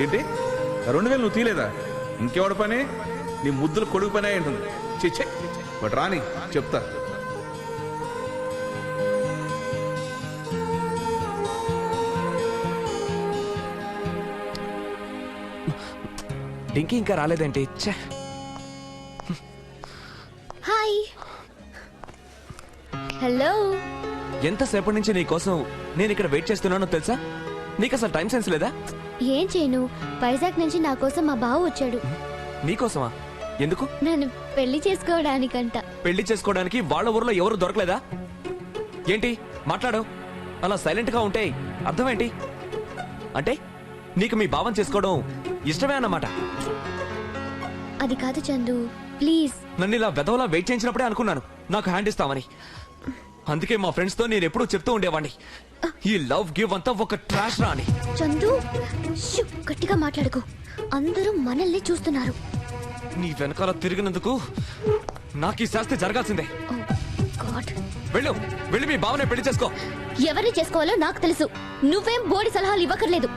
ఏంటి 2000 నువ్వు తీలేదా? ఇంకెవడ పని? నీ ముద్దులు కొడుకు పని అయి ఉంటుంది. చిచ్చే బట్ రాని చెప్తా. డింకి ఇంకా రాలేదేంటి? హాయ్. హలో. ఎంతసేపటి నుంచి నీ కోసం నేను ఇక్కడ వెయిట్ చేస్తున్నానో తెలుసా? నీకు అసలు టైం సెన్స్ లేదా? ఏం చేయను, వైజాగ్ నుంచి నా కోసం మా బావ వచ్చాడు. నీకోసమా? ఎందుకు? నన్ను పెళ్లి చేసుకోవడానికంట. పెళ్లి చేసుకోవడానికి వాళ్ళ ఊర్లో ఎవరు దొరకలేదా ఏంటి? మాట్లాడు. అలా సైలెంట్ గా ఉంటే అర్థం ఏంటి? అంటే నీకు మీ భావం చేసుకోవడం ఇష్టమే అన్నమాట. అది కాదు చందు, ప్లీజ్. నన్ను ఇలా వెధవలా వెయిట్ చేయించినప్పుడే అనుకున్నాను నాకు హ్యాండ్ ఇస్తామని. అందుకే మా ఫ్రెండ్స్ తో నేను ఎప్పుడూ చెప్తూ ఉండేవాడిని, ఈ లవ్ గివ్ అంతా ఒక ట్రాష్ రా అని. చందు గట్టిగా మాట్లాడుకో, అందరూ మనల్ని చూస్తున్నారు. నీ వెనకాల తిరిగినందుకు నాకు ఈ శాస్తి జరగాల్సిందే. వెళ్ళు, వెళ్ళి మీ భావనే పెళ్లి చేసుకో. ఎవరిని చేసుకోవాలో నాకు తెలుసు, నువ్వేం బోడి సలహాలు ఇవ్వకర్లేదు.